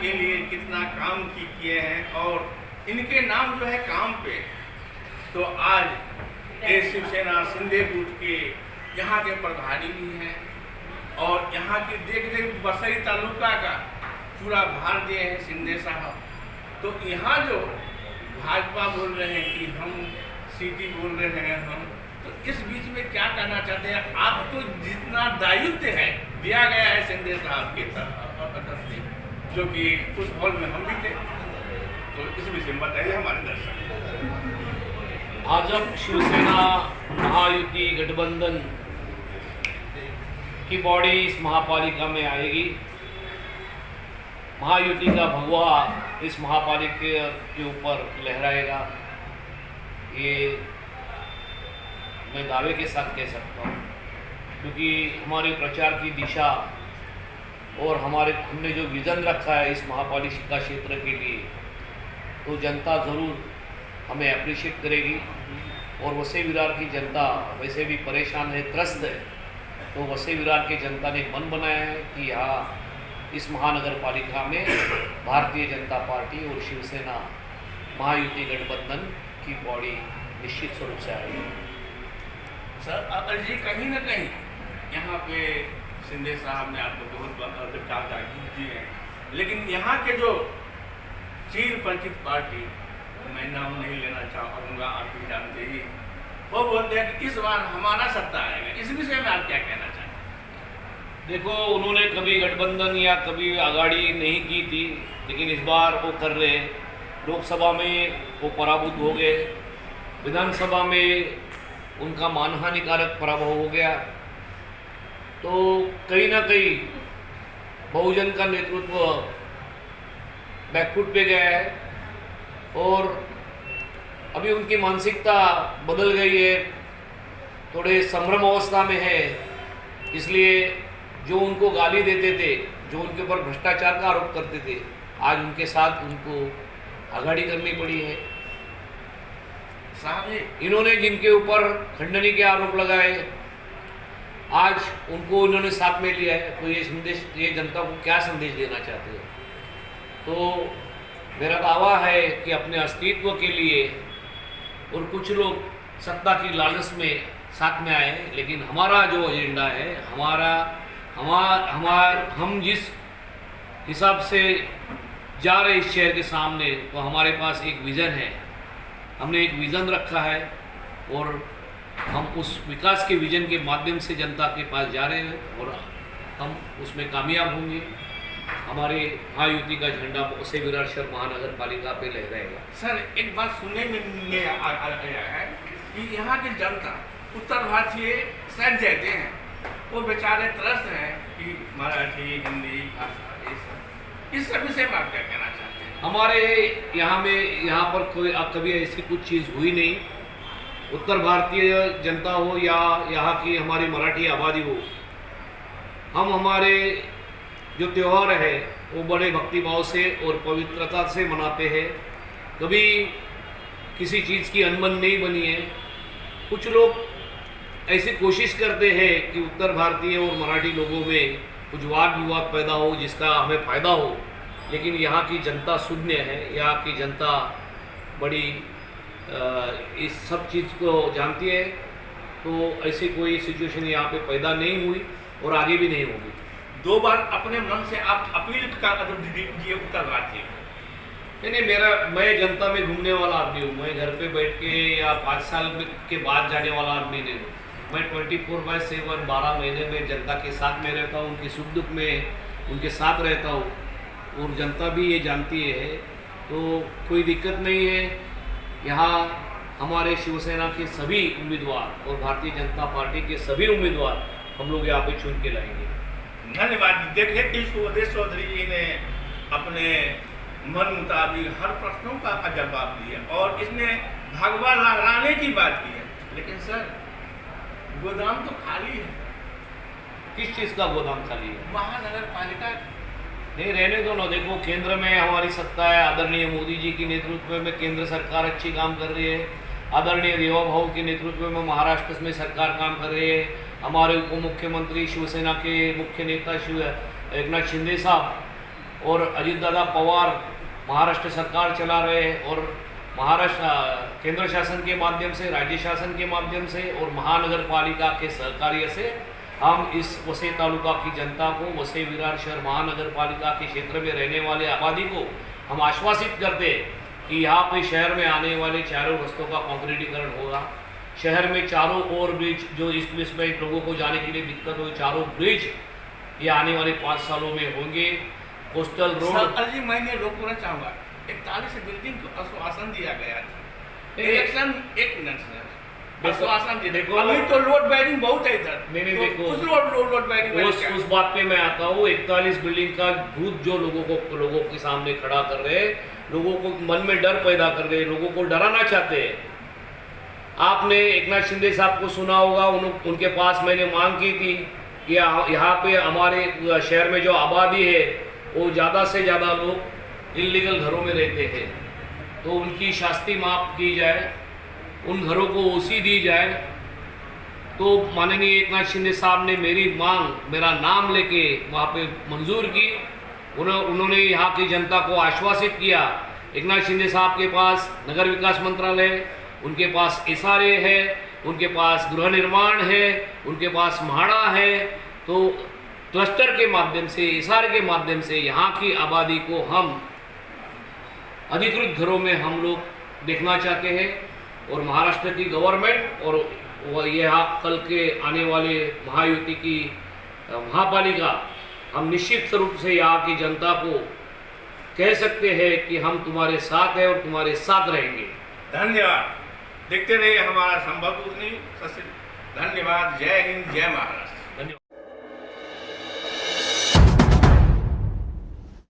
के लिए कितना काम किए हैं और इनके नाम जो है काम पे। तो आज ये शिवसेना शिंदे गुट के यहाँ के प्रभारी भी हैं और यहाँ के देख बसई तालुका का पूरा भार दिए हैं शिंदे साहब। तो यहाँ जो भाजपा बोल रहे हैं कि हम सीटी बोल रहे हैं हम, तो इस बीच में क्या कहना चाहते हैं? आपको जितना दायित्व है दिया गया है शिंदे साहब की तरफ से, जो कि उस हॉल में हम भी थे, तो इस विषय में बताइए हमारे दर्शक। आज जब शिवसेना महायुति गठबंधन की बॉडी इस महापालिका में आएगी, महायुति का भगवा इस महापालिका के ऊपर लहराएगा, ये मैं दावे के साथ कह सकता हूँ। क्योंकि हमारे प्रचार की दिशा और हमने जो विज़न रखा है इस महापालिका क्षेत्र के लिए, तो जनता ज़रूर हमें अप्रिशिएट करेगी। और वसई विरार की जनता वैसे भी परेशान है, त्रस्त है, तो वसई विरार की जनता ने मन बनाया है कि यहाँ इस महानगर पालिका में भारतीय जनता पार्टी और शिवसेना महायुति गठबंधन की बॉडी निश्चित स्वरूप से आएगी। सर अगर जी कहीं ना कहीं यहाँ पे शिंदे साहब ने आपको बहुत ताकीद दी है, लेकिन यहाँ के जो चीर परिचित पार्टी, मैं नाम नहीं लेना चाहूँगा, आप भी जानते ही, वो बोलते हैं कि इस बार हमारा सत्ता आएगा। इस विषय में आप क्या कहना चाहते हैं? देखो, उन्होंने कभी गठबंधन या कभी आगाड़ी नहीं की थी, लेकिन इस बार वो कर रहे हैं। लोकसभा में वो पराभूत हो गए, विधानसभा में उनका मानहानिकारक पराभव हो गया, तो कहीं ना कहीं बहुजन का नेतृत्व बैकफुट पे गया है और अभी उनकी मानसिकता बदल गई है, थोड़े संभ्रम अवस्था में है। इसलिए जो उनको गाली देते थे, जो उनके ऊपर भ्रष्टाचार का आरोप करते थे, आज उनके साथ उनको आगाड़ी करनी पड़ी है। साहब इन्होंने जिनके ऊपर खंडनी के आरोप लगाए, आज उनको इन्होंने साथ में लिया है, तो ये जनता को क्या संदेश देना चाहते हैं? तो मेरा दावा है कि अपने अस्तित्व के लिए, और कुछ लोग सत्ता की लालच में साथ में आए, लेकिन हमारा जो एजेंडा है, हम जिस हिसाब से जा रहे इस शहर के सामने, तो हमारे पास एक विज़न है, हमने एक विज़न रखा है और हम उस विकास के विज़न के माध्यम से जनता के पास जा रहे हैं और हम उसमें कामयाब होंगे। हमारे महायुति का झंडा वसई विरार शहर महानगर पालिका पे लहराएगा। सर एक बात सुनने में आया है कि यहाँ की जनता उत्तर भारतीय सह जाते हैं, वो बेचारे त्रस्त हैं कि मराठी हिंदी भाषा इस सब विषय में आप क्या कहना चाहते हैं? हमारे यहाँ पर कोई कभी ऐसी कुछ चीज़ हुई नहीं। उत्तर भारतीय जनता हो या यहाँ की हमारी मराठी आबादी हो, हम हमारे जो त्यौहार है वो बड़े भक्तिभाव से और पवित्रता से मनाते हैं। कभी किसी चीज़ की अनबन नहीं बनी है। कुछ लोग ऐसी कोशिश करते हैं कि उत्तर भारतीय और मराठी लोगों में कुछ वाद विवाद पैदा हो जिसका हमें फ़ायदा हो, लेकिन यहाँ की जनता शून्य है। यहाँ की जनता बड़ी इस सब चीज़ को जानती है, तो ऐसी कोई सिचुएशन यहाँ पे पैदा नहीं हुई और आगे भी नहीं होगी। दो बार अपने मन से आप अपील कर दिए उत्तर भारतीय। नहीं, मैं जनता में घूमने वाला आदमी हूँ। मैं घर पे बैठ के या 5 साल के बाद जाने वाला आदमी नहीं हूँ। मैं 24/7 12 महीने में जनता के साथ में रहता हूँ, उनकी सुख दुख में उनके साथ रहता हूँ और जनता भी ये जानती है, तो कोई दिक्कत नहीं है। यहाँ हमारे शिवसेना के सभी उम्मीदवार और भारतीय जनता पार्टी के सभी उम्मीदवार हम लोग यहाँ पे चुन के लाएंगे। धन्यवाद। देखिए कि सुदेश चौधरी जी ने अपने मन मुताबिक हर प्रश्नों का जवाब दिया और इसने भगवा लहराने की बात की है, लेकिन सर गोदाम तो खाली है। किस चीज़ का गोदाम खाली है? महानगर पालिका नहीं, रहने दो ना। देखो, केंद्र में हमारी सत्ता है, आदरणीय मोदी जी के नेतृत्व में केंद्र सरकार अच्छी काम कर रही है। आदरणीय देवा भाऊ के नेतृत्व में महाराष्ट्र में सरकार काम कर रही है। हमारे उप मुख्यमंत्री शिवसेना के मुख्य नेता एकनाथ शिंदे साहब और अजीत दादा पवार महाराष्ट्र सरकार चला रहे हैं और महाराष्ट्र केंद्र शासन के माध्यम से, राज्य शासन के माध्यम से और महानगर पालिका के सहकार्य से हम इस वसई तालुका की जनता को, वसई विरार शहर महानगर पालिका के क्षेत्र में रहने वाले आबादी को हम आश्वासित करते हैं कि यहाँ पे शहर में आने वाले चारों रस्तों का कंक्रीटीकरण होगा। शहर में चारों ओर ब्रिज, जो ईस्ट वेस्ट में लोगों को जाने के लिए दिक्कत हो, चारों ब्रिज ये आने वाले 5 सालों में होंगे। कोस्टल रोड सर जी मैं रोकना चाहूँगा, 41 बिल्डिंग को आश्वासन दिया गया था इलेक्शन, 1 मिनट सर, आश्वासन दिया। देखो, अभी तो लोड बेयरिंग बहुत है इधर। नहीं, तो देखो, उस लोड बेयरिंग उस बात पे मैं आता हूँ। 41 बिल्डिंग का भूत जो लोगों के सामने खड़ा कर रहे हैं, लोगों को मन में डर पैदा कर रहे हैं, लोगों को डराना चाहते हैं। आपने एकनाथ शिंदे साहब को सुना होगा, उनके पास मैंने मांग की थी कि यहाँ पे हमारे शहर में जो आबादी है वो ज़्यादा से ज़्यादा लोग इल्लीगल घरों में रहते हैं, तो उनकी शास्ति माफ की जाए, उन घरों को ओसी दी जाए। तो माननीय एकनाथ शिंदे साहब ने मेरी मांग, मेरा नाम लेके वहाँ पे मंजूर की। उन्होंने यहाँ की जनता को आश्वासित किया। एकनाथ शिंदे साहब के पास नगर विकास मंत्रालय, उनके पास SRA है, उनके पास गृह निर्माण है, उनके पास म्हाडा है। तो क्लस्टर के माध्यम से, SRA के माध्यम से यहाँ की आबादी को हम अधिकृत घरों में हम लोग देखना चाहते हैं। और महाराष्ट्र की गवर्नमेंट और यहाँ कल के आने वाले महायुति की महापालिका, हम निश्चित रूप से यहाँ की जनता को कह सकते हैं कि हम तुम्हारे साथ हैं और तुम्हारे साथ रहेंगे। धन्यवाद। देखते रहिए हमारा संभव न्यूज़। धन्यवाद। जय हिंद, जय महाराष्ट्र।